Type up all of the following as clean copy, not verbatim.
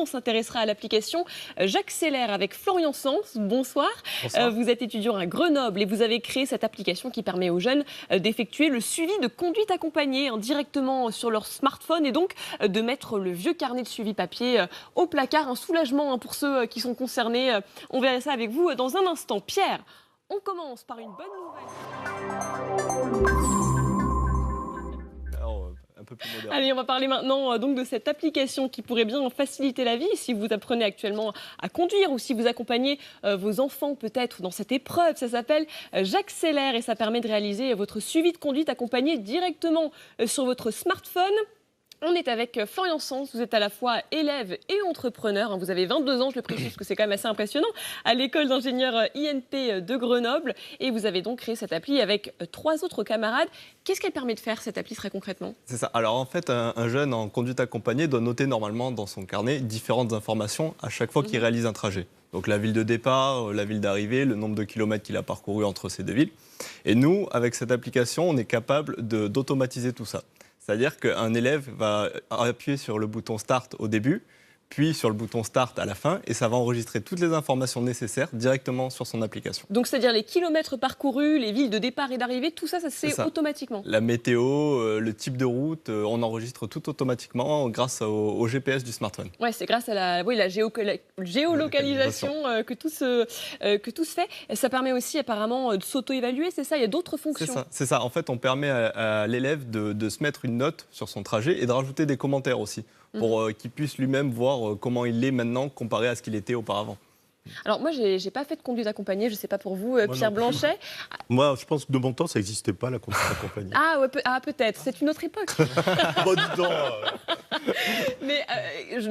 On s'intéressera à l'application J'accélère avec Florian Sens. Bonsoir. Bonsoir. Vous êtes étudiant à Grenoble et vous avez créé cette application qui permet aux jeunes d'effectuer le suivi de conduite accompagnée directement sur leur smartphone et donc de mettre le vieux carnet de suivi papier au placard. Un soulagement pour ceux qui sont concernés. On verra ça avec vous dans un instant. Pierre, on commence par une bonne nouvelle. Un peu plus moderne. Allez, on va parler maintenant donc de cette application qui pourrait bien faciliter la vie si vous apprenez actuellement à conduire ou si vous accompagnez vos enfants peut-être dans cette épreuve. Ça s'appelle J'accélère et ça permet de réaliser votre suivi de conduite accompagné directement sur votre smartphone. On est avec Florian Sens, vous êtes à la fois élève et entrepreneur. Vous avez 22 ans, je le précise parce que c'est quand même assez impressionnant, à l'école d'ingénieurs INP de Grenoble. Et vous avez donc créé cette appli avec 3 autres camarades. Qu'est-ce qu'elle permet de faire, cette appli, très concrètement ? C'est ça. Alors en fait, un jeune en conduite accompagnée doit noter normalement dans son carnet différentes informations à chaque fois qu'il réalise un trajet. Donc la ville de départ, la ville d'arrivée, le nombre de kilomètres qu'il a parcouru entre ces deux villes. Et nous, avec cette application, on est capable d'automatiser tout ça. C'est-à-dire qu'un élève va appuyer sur le bouton Start au début, puis sur le bouton Start à la fin, et ça va enregistrer toutes les informations nécessaires directement sur son application. Donc c'est-à-dire les kilomètres parcourus, les villes de départ et d'arrivée, tout ça, ça se fait automatiquement. La météo, le type de route, on enregistre tout automatiquement grâce au GPS du smartphone. Ouais, c'est grâce à la géolocalisation que tout se fait. Ça permet aussi apparemment de s'auto-évaluer, c'est ça ? Il y a d'autres fonctions. C'est ça. En fait, on permet à l'élève de se mettre une note sur son trajet et de rajouter des commentaires aussi, pour qu'il puisse lui-même voir comment il est maintenant comparé à ce qu'il était auparavant. Alors moi, j'ai pas fait de conduite accompagnée, je sais pas pour vous, Pierre Blanchet. Moi, je pense que de mon temps, ça n'existait pas, la conduite accompagnée. Ah, ouais, peut-être, c'est une autre époque. Bon, dis donc, Mais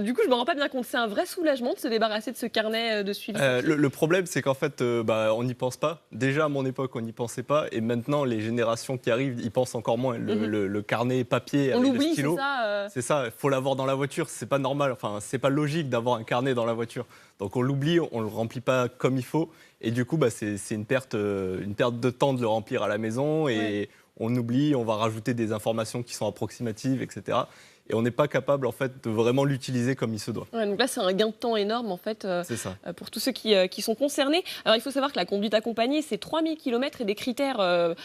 du coup, je me rends pas bien compte, c'est un vrai soulagement de se débarrasser de ce carnet de suivi. Le problème, c'est qu'en fait, on n'y pense pas. Déjà, à mon époque, on n'y pensait pas. Et maintenant, les générations qui arrivent, y pensent encore moins. Le carnet papier On avec l'oublie, le stylo. c'est ça C'est ça, il faut l'avoir dans la voiture. C'est pas normal, enfin, c'est pas logique d'avoir un carnet dans la voiture. Donc on l'oublie, on le remplit pas comme il faut. Et du coup, c'est une perte de temps de le remplir à la maison. Et on oublie, on va rajouter des informations qui sont approximatives, etc. Et on n'est pas capable en fait de vraiment l'utiliser comme il se doit. Ouais, donc là, c'est un gain de temps énorme en fait pour tous ceux qui sont concernés. Alors il faut savoir que la conduite accompagnée, c'est 3000 km et des critères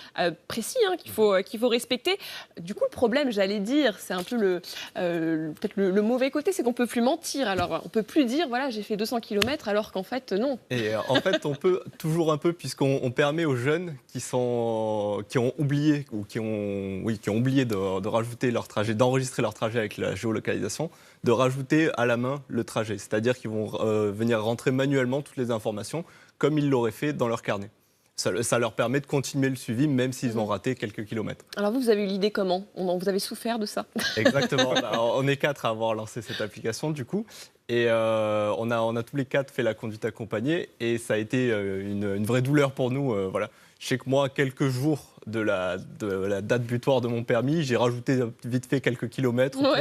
précis qu'il faut respecter. Du coup, le problème, j'allais dire, c'est un peu peut-être le mauvais côté, c'est qu'on peut plus mentir. Alors on peut plus dire, voilà, j'ai fait 200 km alors qu'en fait, non. Et en fait, on peut toujours un peu, puisqu'on permet aux jeunes qui ont oublié ou qui ont oublié de rajouter leur trajet, d'enregistrer leur trajet avec la géolocalisation, de rajouter à la main le trajet. C'est-à-dire qu'ils vont venir rentrer manuellement toutes les informations comme ils l'auraient fait dans leur carnet. Ça leur permet de continuer le suivi même s'ils ont raté quelques kilomètres. Alors vous avez eu l'idée comment ? Vous avez souffert de ça ? Exactement. On est 4 à avoir lancé cette application du coup. Et on a tous les 4 fait la conduite accompagnée et ça a été une vraie douleur pour nous. Voilà. Je sais que moi, quelques jours de la date butoir de mon permis, j'ai rajouté vite fait quelques kilomètres pour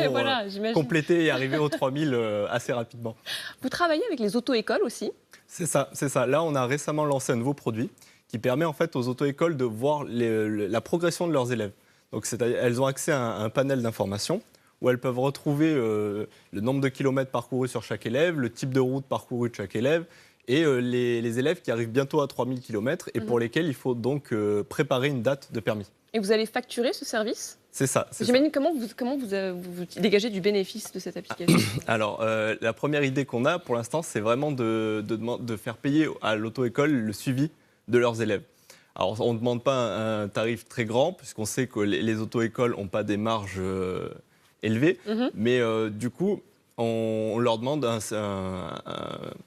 compléter et arriver aux 3000 assez rapidement. Vous travaillez avec les auto-écoles aussi ? C'est ça. Là, on a récemment lancé un nouveau produit qui permet en fait aux auto-écoles de voir la progression de leurs élèves. Donc, elles ont accès à un panel d'informations où elles peuvent retrouver le nombre de kilomètres parcourus sur chaque élève, le type de route parcourue de chaque élève, et les élèves qui arrivent bientôt à 3000 km et pour lesquels il faut donc préparer une date de permis. Et vous allez facturer ce service ? C'est ça. J'imagine comment vous dégagez du bénéfice de cette application ? Alors, la première idée qu'on a pour l'instant, c'est vraiment de faire payer à l'auto-école le suivi de leurs élèves. Alors, on ne demande pas un tarif très grand, puisqu'on sait que les auto-écoles n'ont pas des marges élevées, mais du coup, on leur demande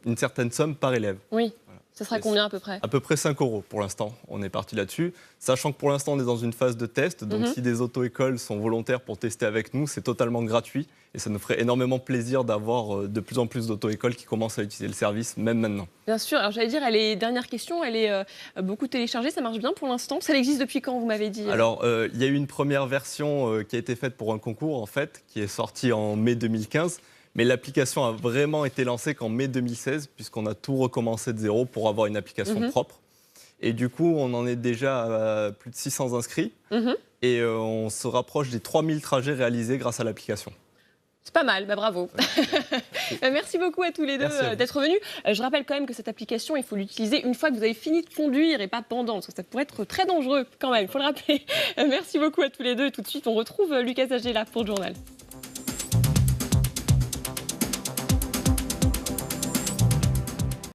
une certaine somme par élève. Oui. Ça sera combien à peu près ? À peu près 5 € pour l'instant, on est parti là-dessus. Sachant que pour l'instant, on est dans une phase de test, donc si des auto-écoles sont volontaires pour tester avec nous, c'est totalement gratuit. Et ça nous ferait énormément plaisir d'avoir de plus en plus d'auto-écoles qui commencent à utiliser le service, même maintenant. Bien sûr, alors j'allais dire, dernière question, elle est beaucoup téléchargée, ça marche bien pour l'instant. Ça existe depuis quand, vous m'avez dit ? Alors, il y a eu une première version qui a été faite pour un concours, en fait, qui est sortie en mai 2015. Mais l'application a vraiment été lancée qu'en mai 2016, puisqu'on a tout recommencé de zéro pour avoir une application propre. Et du coup, on en est déjà à plus de 600 inscrits. Et on se rapproche des 3000 trajets réalisés grâce à l'application. C'est pas mal, bravo. Merci beaucoup à tous les deux Merci à vous. d'être venus. Je rappelle quand même que cette application, il faut l'utiliser une fois que vous avez fini de conduire et pas pendant, parce que ça pourrait être très dangereux quand même, il faut le rappeler. Merci beaucoup à tous les deux. Et tout de suite, on retrouve Lucas Agela pour le journal.